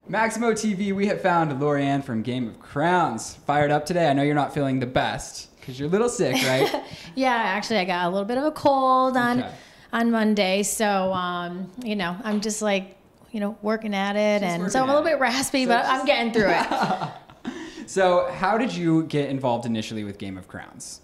MaximoTV, we have found Lorianne from Game of Crowns. Fired up today? I know you're not feeling the best because you're a little sick, right? Yeah, actually, I got a little bit of a cold on Monday, so you know, I'm just like, you know, working at it, and so I'm a little bit raspy, but I'm getting through it. So, how did you get involved initially with Game of Crowns?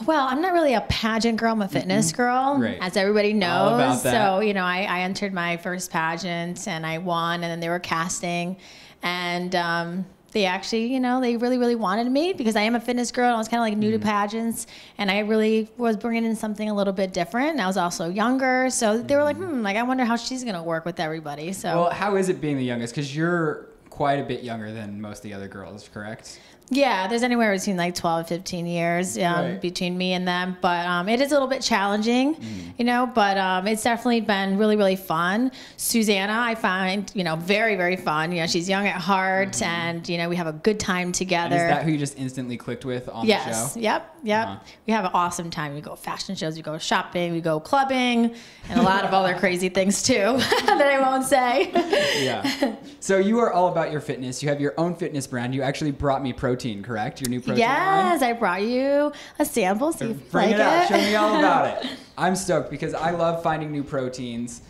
Well, I'm not really a pageant girl. I'm a fitness girl, as everybody knows. All about that. So, you know, I entered my first pageant and I won, and then they were casting, and they actually, you know, they really, really wanted me because I am a fitness girl and I was kind of like new to pageants, and I really was bringing in something a little bit different. And I was also younger, so they were like, like I wonder how she's gonna work with everybody. So, well, how is it being the youngest? Because you're quite a bit younger than most of the other girls, correct? Yeah, there's anywhere between like 12 and 15 years between me and them. But it is a little bit challenging, you know, but it's definitely been really, really fun. Susanna, I find, you know, very, very fun. You know, she's young at heart, and, you know, we have a good time together. And is that who you just instantly clicked with on the show? Yes, yep. We have an awesome time. We go fashion shows, we go shopping, we go clubbing, and a lot of other crazy things too that I won't say. Yeah. So you are all about your fitness. You have your own fitness brand. You actually brought me protein, correct? Your new protein line? I brought you a sample. See if you Bring like it out. Show me all about it. I'm stoked because I love finding new proteins.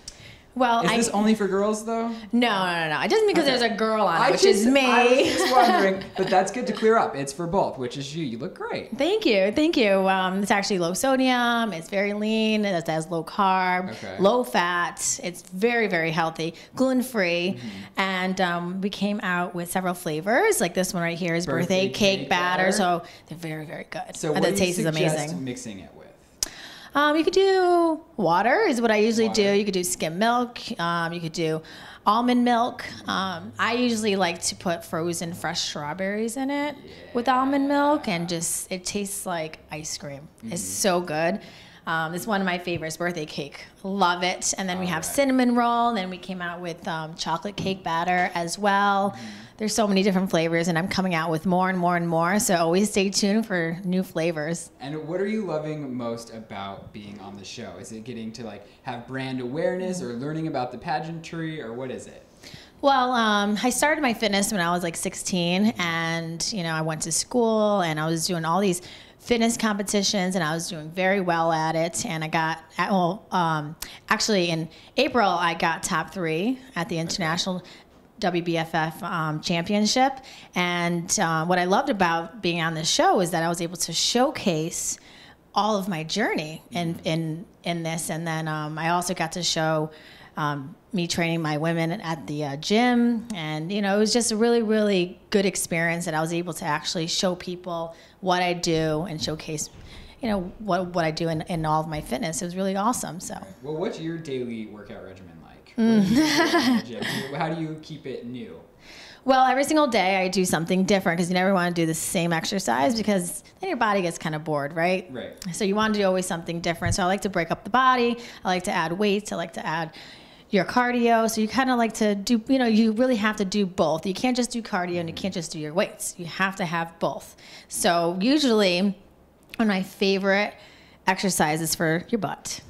Well, is this only for girls, though? No. It doesn't because there's a girl on it, which is me. I was just wondering, but that's good to clear up. It's for both, which is you. You look great. Thank you. It's actually low sodium. It's very lean. It has low carb, low fat. It's very, very healthy, gluten-free. And we came out with several flavors. Like this one right here is birthday cake batter. So they're very, very good. So and what the do you taste is suggest amazing. Mixing it with? You could do water is what I usually do. You could do skim milk. You could do almond milk. I usually like to put frozen fresh strawberries in it with almond milk, and just it tastes like ice cream. It's so good. It's one of my favorites, birthday cake. Love it. And then we have cinnamon roll. And then we came out with chocolate cake batter as well. There's so many different flavors, and I'm coming out with more and more and more. So always stay tuned for new flavors. And what are you loving most about being on the show? Is it getting to like have brand awareness, or learning about the pageantry, or what is it? Well, I started my fitness when I was like 16, and you know, I went to school and I was doing all these fitness competitions, and I was doing very well at it. And I got, actually in April, I got top 3 at the International WBFF championship. And what I loved about being on this show is that I was able to showcase all of my journey in this. And then I also got to show me training my women at the gym. And, you know, it was just a really, really good experience that I was able to actually show people what I do and showcase, you know, what I do in all of my fitness. It was really awesome. So, well, what's your daily workout regimen like? What do you do at the gym? How do you keep it new? Well, every single day I do something different, because you never want to do the same exercise, because then your body gets kind of bored, right? Right. So you want to do always something different. So I like to break up the body. I like to add weights. I like to add your cardio. So you kind of like to do, you know, you really have to do both. You can't just do cardio and you can't just do your weights. You have to have both. So usually one of my favorite exercises for your butt,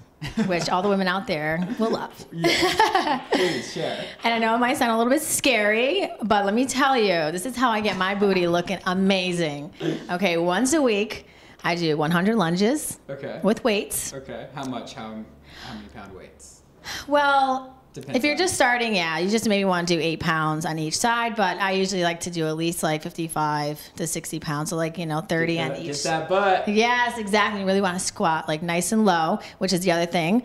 which all the women out there will love. Yeah. Please share. And I know it might sound a little bit scary, but let me tell you, this is how I get my booty looking amazing. Okay, once a week, I do 100 lunges with weights. Okay, how much? How many pound weights? Well, Depends if you're just starting, you just maybe want to do 8 pounds on each side, but I usually like to do at least like 55 to 60 pounds, so like, you know, 30 on each. Get that butt. Yes, exactly. You really want to squat like nice and low, which is the other thing.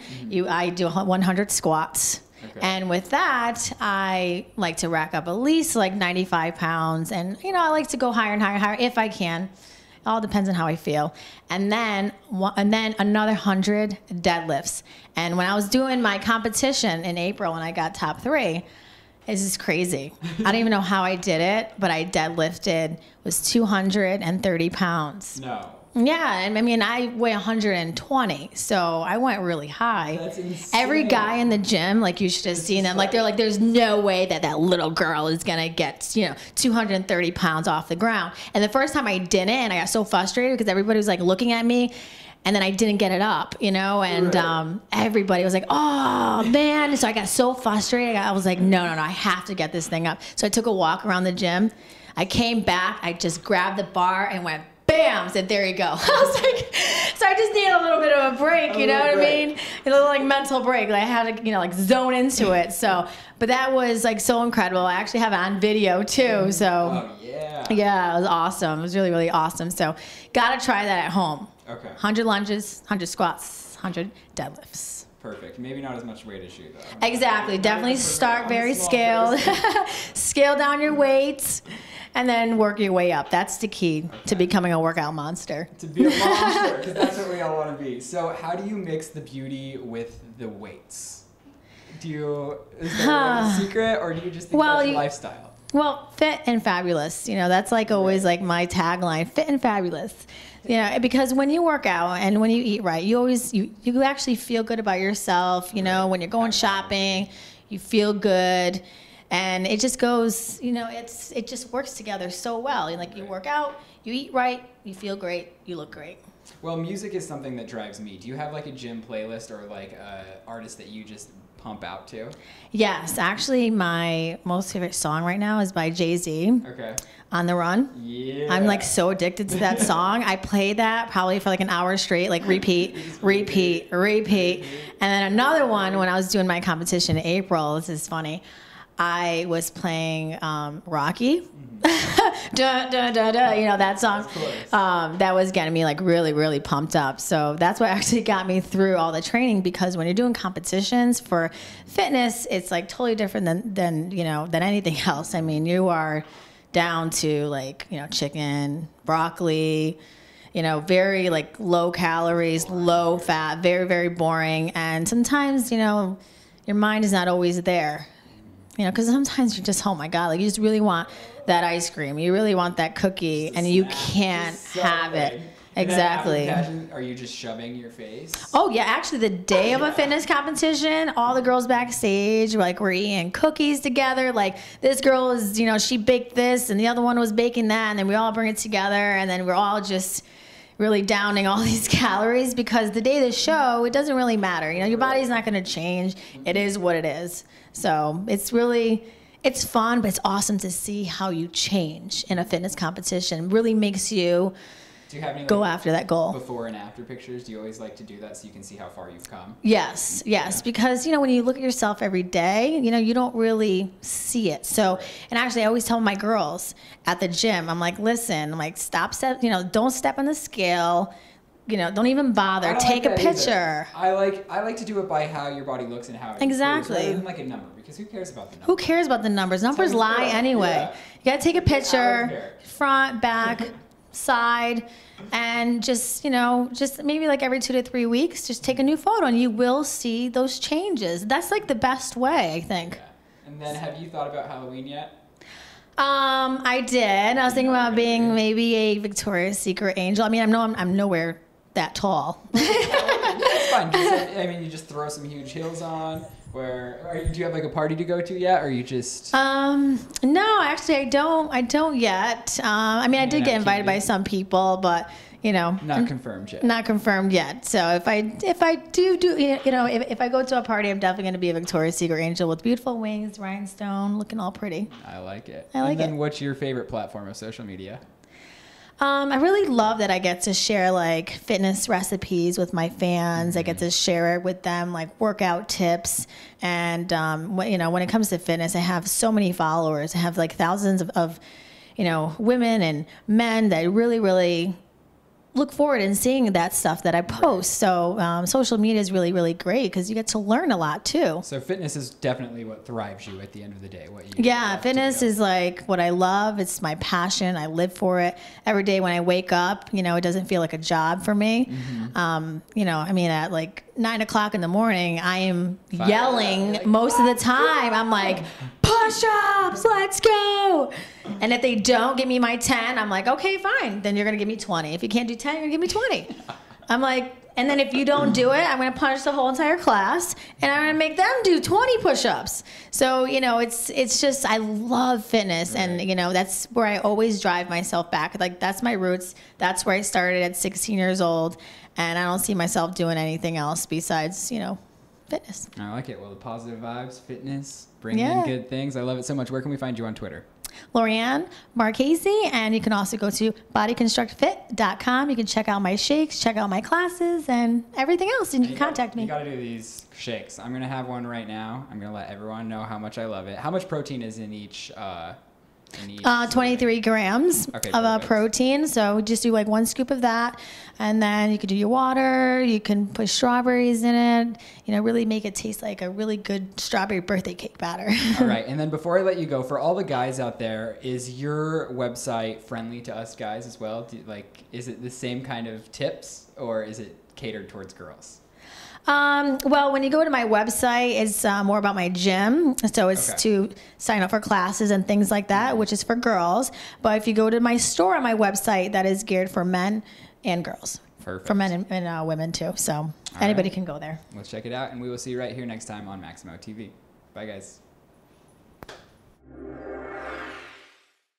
I do 100 squats. And with that, I like to rack up at least like 95 pounds. And, you know, I like to go higher and higher and higher if I can. It all depends on how I feel. And then another 100 deadlifts. And when I was doing my competition in April when I got top 3, this is crazy. I don't even know how I did it, but I deadlifted was 230 pounds. No. Yeah, and I mean, I weigh 120, so I went really high. That's insane. Every guy in the gym, like, you should have seen them. Like, they're like, there's no way that that little girl is going to get, you know, 230 pounds off the ground. And the first time I did it, and I got so frustrated because everybody was, like, looking at me, and then I didn't get it up, you know, and everybody was like, oh, man. So I got so frustrated. I was like, no, I have to get this thing up. So I took a walk around the gym. I came back. I just grabbed the bar and went, bam, said, there you go. I was like, so I just needed a little bit of a break, you know what I mean? A little like mental break. Like I had to, you know, like zone into it. So, but that was like so incredible. I actually have it on video too. So, yeah, it was awesome. It was really, really awesome. So, gotta try that at home. Okay. 100 lunges, 100 squats, 100 deadlifts. Perfect. Maybe not as much weight as you, though. Exactly. Definitely start very scaled. Scale down your weights, and then work your way up. That's the key to becoming a workout monster. To be a monster, because that's what we all want to be. So how do you mix the beauty with the weights? Is there a secret, or do you just think that's your lifestyle? Well, fit and fabulous. You know, that's like always like my tagline, fit and fabulous. You know, because when you work out and when you eat right, you actually feel good about yourself. You know, when you're going shopping, you feel good, and it just goes. You know, it just works together so well. Like you work out, you eat right, you feel great, you look great. Well, music is something that drives me. Do you have like a gym playlist or like an artist that you just pump out to? Yes, actually, my most favorite song right now is by Jay-Z. Okay. On the Run. Yeah. I'm like so addicted to that song. I play that probably for like an hour straight, like repeat. And then another one when I was doing my competition in April, this is funny, I was playing Rocky. Da, da, da, da, you know, that song. That was getting me like really, really pumped up. So that's what actually got me through all the training, because when you're doing competitions for fitness, it's like totally different than anything else. I mean, you are down to like, you know, chicken, broccoli, you know, very like low calories, low fat, very, very boring. And sometimes, you know, your mind is not always there, you know, because sometimes you're just, oh my God, like you just really want that ice cream. You really want that cookie, and you can't have it. Exactly. Are you just shoving your face? Oh yeah, actually the day of a fitness competition, all the girls backstage were eating cookies together. Like this girl is, you know, she baked this and the other one was baking that, and then we all bring it together, and then we're all just really downing all these calories, because the day of the show, it doesn't really matter. You know, your body's not going to change. It is what it is. So it's fun, but it's awesome to see how you change in a fitness competition. It really makes you go after that goal. Before and after pictures, do you always like to do that so you can see how far you've come? Yes, because, you know, when you look at yourself every day, you know, you don't really see it. So, and actually I always tell my girls at the gym, I'm like, listen, I'm like, don't step on the scale. You know, don't even bother. Take a picture. I like to do it by how your body looks and how it exactly rather than like a number, because who cares about the numbers? Who cares about the numbers? Numbers lie anyway. Yeah. You gotta take a picture, front, back, side, and just, you know, just maybe like every 2 to 3 weeks, just take a new photo, and you will see those changes. That's like the best way, I think. Yeah. And then, have you thought about Halloween yet? I did. I was thinking about being maybe a Victoria's Secret angel. I mean, I'm nowhere that tall. That's fine. I mean, you just throw some huge heels on. Do you have like a party to go to yet, or are you just? No, actually, I don't yet. I mean, I did get invited by some people, but you know, not confirmed yet. Not confirmed yet. So if I do if I go to a party, I'm definitely going to be a Victoria's Secret angel with beautiful wings, rhinestone, looking all pretty. I like it. And then what's your favorite platform of social media? I really love that I get to share like fitness recipes with my fans. I get to share it with them, like workout tips. And, you know, when it comes to fitness, I have so many followers. I have like thousands of you know, women and men that really, really look forward in seeing that stuff that I post. So social media is really, really great because you get to learn a lot too. So fitness is definitely what thrives you at the end of the day. Fitness is like what I love. It's my passion. I live for it. Every day when I wake up, you know, it doesn't feel like a job for me. Mm-hmm. You know, I mean, at like 9 o'clock in the morning, I am yelling most of the time. I'm like, push-ups, let's go. And if they don't give me my 10, I'm like, okay, fine. Then you're going to give me 20. If you can't do 10, you're going to give me 20. I'm like, And then if you don't do it, I'm going to punish the whole entire class, and I'm going to make them do 20 push-ups. So, you know, it's just, I love fitness, and, you know, that's where I always drive myself back. Like, that's my roots. That's where I started at 16 years old, and I don't see myself doing anything else besides, you know, fitness. I like it. Well, the positive vibes, fitness, bringing in good things. I love it so much. Where can we find you on Twitter? Lorianne Marchese, and you can also go to bodyconstructfit.com. You can check out my shakes, check out my classes, and everything else, and you can contact me. You got to do these shakes. I'm going to have one right now. I'm going to let everyone know how much I love it. How much protein is in each 23 grams of protein. So just do like 1 scoop of that, and then you could do your water. You can put strawberries in it. You know, really make it taste like a really good strawberry birthday cake batter. All right, and then before I let you go, for all the guys out there, is your website friendly to us guys as well? Is it the same kind of tips, or is it catered towards girls? Well, when you go to my website, it's more about my gym. So it's to sign up for classes and things like that, which is for girls. But if you go to my store on my website, that is geared for men and girls. Perfect. For men and women too. So anybody can go there. Let's check it out, and we will see you right here next time on Maximo TV. Bye, guys.